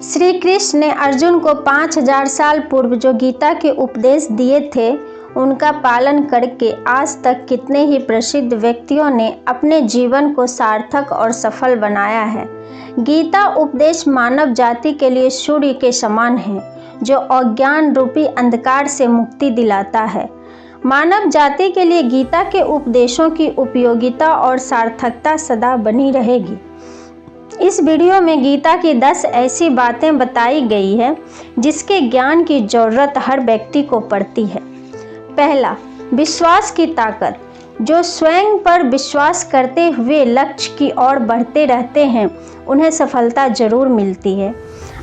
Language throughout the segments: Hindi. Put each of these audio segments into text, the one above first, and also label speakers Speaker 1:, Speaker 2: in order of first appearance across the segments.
Speaker 1: श्री कृष्ण ने अर्जुन को 5000 साल पूर्व जो गीता के उपदेश दिए थे उनका पालन करके आज तक कितने ही प्रसिद्ध व्यक्तियों ने अपने जीवन को सार्थक और सफल बनाया है। गीता उपदेश मानव जाति के लिए सूर्य के समान है जो अज्ञान रूपी अंधकार से मुक्ति दिलाता है। मानव जाति के लिए गीता के उपदेशों की उपयोगिता और सार्थकता सदा बनी रहेगी। इस वीडियो में गीता की 10 ऐसी बातें बताई गई है जिसके ज्ञान की जरूरत हर व्यक्ति को पड़ती है। पहला, विश्वास की ताकत। जो स्वयं पर विश्वास करते हुए लक्ष्य की ओर बढ़ते रहते हैं उन्हें सफलता जरूर मिलती है।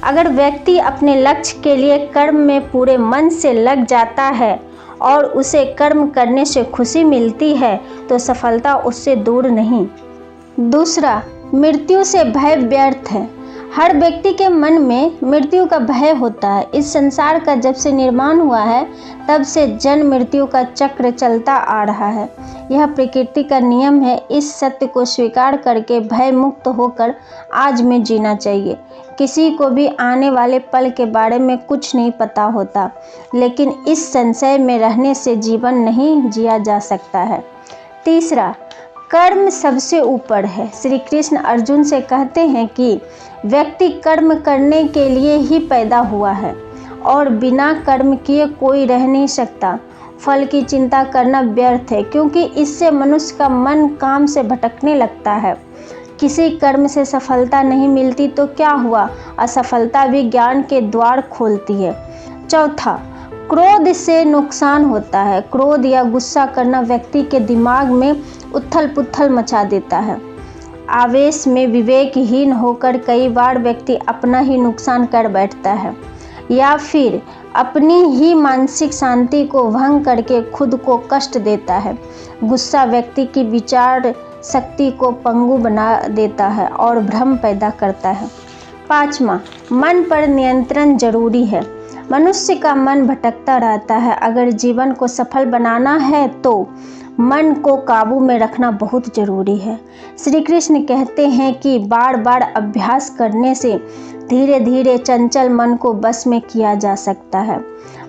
Speaker 1: अगर व्यक्ति अपने लक्ष्य के लिए कर्म में पूरे मन से लग जाता है और उसे कर्म करने से खुशी मिलती है तो सफलता उससे दूर नहीं। दूसरा, मृत्यु से भय व्यर्थ है। हर व्यक्ति के मन में मृत्यु का भय होता है। इस संसार का जब से निर्माण हुआ है तब से जन्म मृत्यु का चक्र चलता आ रहा है। यह प्रकृति का नियम है। इस सत्य को स्वीकार करके भय मुक्त होकर आज में जीना चाहिए। किसी को भी आने वाले पल के बारे में कुछ नहीं पता होता, लेकिन इस संशय में रहने से जीवन नहीं जिया जा सकता है। तीसरा, कर्म सबसे ऊपर है। श्री कृष्ण अर्जुन से कहते हैं कि व्यक्ति कर्म करने के लिए ही पैदा हुआ है और बिना कर्म किए कोई रह नहीं सकता। फल की चिंता करना व्यर्थ है क्योंकि इससे मनुष्य का मन काम से भटकने लगता है। किसी कर्म से सफलता नहीं मिलती तो क्या हुआ, असफलता भी ज्ञान के द्वार खोलती है। चौथा, क्रोध से नुकसान होता है। क्रोध या गुस्सा करना व्यक्ति के दिमाग में उथल पुथल मचा देता है। आवेश में विवेकहीन होकर कई बार व्यक्ति अपना ही नुकसान कर बैठता है या फिर अपनी ही मानसिक शांति को भंग करके खुद को कष्ट देता है। गुस्सा व्यक्ति की विचार शक्ति को पंगु बना देता है और भ्रम पैदा करता है। पांचवा, मन पर नियंत्रण जरूरी है। मनुष्य का मन भटकता रहता है। अगर जीवन को सफल बनाना है तो मन को काबू में रखना बहुत जरूरी है। श्री कृष्ण कहते हैं कि बार बार अभ्यास करने से धीरे धीरे चंचल मन को वश में किया जा सकता है।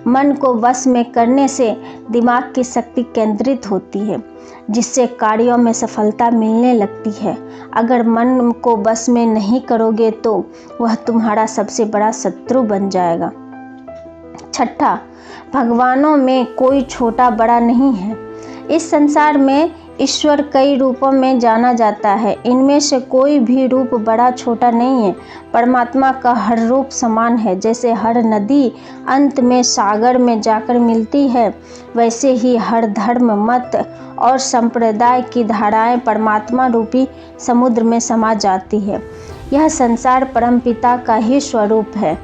Speaker 1: मन को वश में करने से दिमाग की शक्ति केंद्रित होती है जिससे कार्यों में सफलता मिलने लगती है। अगर मन को वश में नहीं करोगे तो वह तुम्हारा सबसे बड़ा शत्रु बन जाएगा। छठा, भगवानों में कोई छोटा बड़ा नहीं है। इस संसार में ईश्वर कई रूपों में जाना जाता है। इनमें से कोई भी रूप बड़ा छोटा नहीं है। परमात्मा का हर रूप समान है। जैसे हर नदी अंत में सागर में जाकर मिलती है, वैसे ही हर धर्म, मत और संप्रदाय की धाराएं परमात्मा रूपी समुद्र में समा जाती है। यह संसार परमपिता का ही स्वरूप है।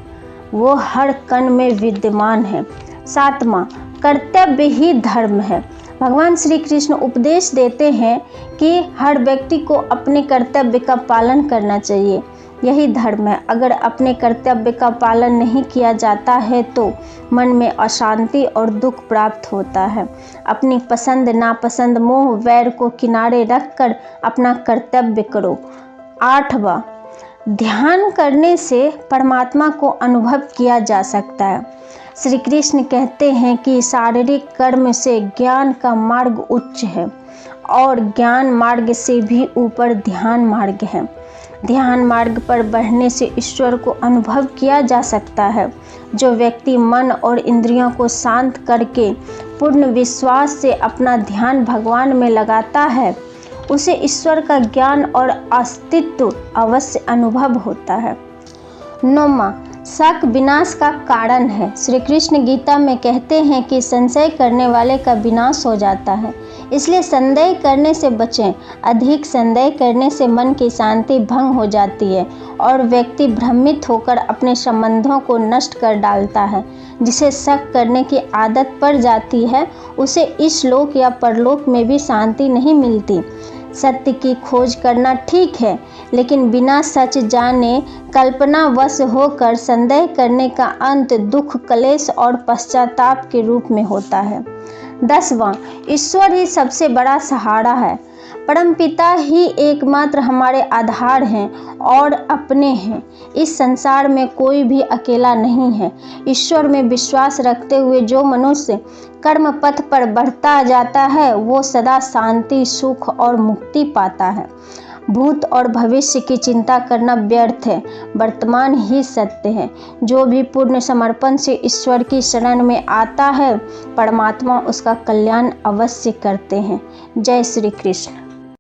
Speaker 1: वो हर कण में विद्यमान है। सातवां, कर्तव्य ही धर्म है। भगवान श्री कृष्ण उपदेश देते हैं कि हर व्यक्ति को अपने कर्तव्य का पालन करना चाहिए। यही धर्म है। अगर अपने कर्तव्य का पालन नहीं किया जाता है तो मन में अशांति और दुख प्राप्त होता है। अपनी पसंद नापसंद, मोह वैर को किनारे रखकर अपना कर्तव्य करो। आठवां, ध्यान करने से परमात्मा को अनुभव किया जा सकता है। श्री कृष्ण कहते हैं कि शारीरिक कर्म से ज्ञान का मार्ग उच्च है और ज्ञान मार्ग से भी ऊपर ध्यान मार्ग है। ध्यान मार्ग पर बढ़ने से ईश्वर को अनुभव किया जा सकता है। जो व्यक्ति मन और इंद्रियों को शांत करके पूर्ण विश्वास से अपना ध्यान भगवान में लगाता है उसे ईश्वर का ज्ञान और अस्तित्व अवश्य अनुभव होता है। नौवां, शक विनाश का कारण है। श्री कृष्ण गीता में कहते हैं कि संशय करने वाले का विनाश हो जाता है, इसलिए संदेह करने से बचें। अधिक संदेह करने से मन की शांति भंग हो जाती है और व्यक्ति भ्रमित होकर अपने संबंधों को नष्ट कर डालता है। जिसे शक करने की आदत पड़ जाती है उसे इस लोक या परलोक में भी शांति नहीं मिलती। सत्य की खोज करना ठीक है, लेकिन बिना सच जाने कल्पनावश होकर संदेह करने का अंत दुख, क्लेश और पश्चाताप के रूप में होता है। 10वां, ईश्वर ही सबसे बड़ा सहारा है। परमपिता ही एकमात्र हमारे आधार हैं और अपने हैं। इस संसार में कोई भी अकेला नहीं है। ईश्वर में विश्वास रखते हुए जो मनुष्य कर्म पथ पर बढ़ता जाता है वो सदा शांति, सुख और मुक्ति पाता है। भूत और भविष्य की चिंता करना व्यर्थ है, वर्तमान ही सत्य है। जो भी पूर्ण समर्पण से ईश्वर की शरण में आता है, परमात्मा उसका कल्याण अवश्य करते हैं। जय श्री कृष्ण।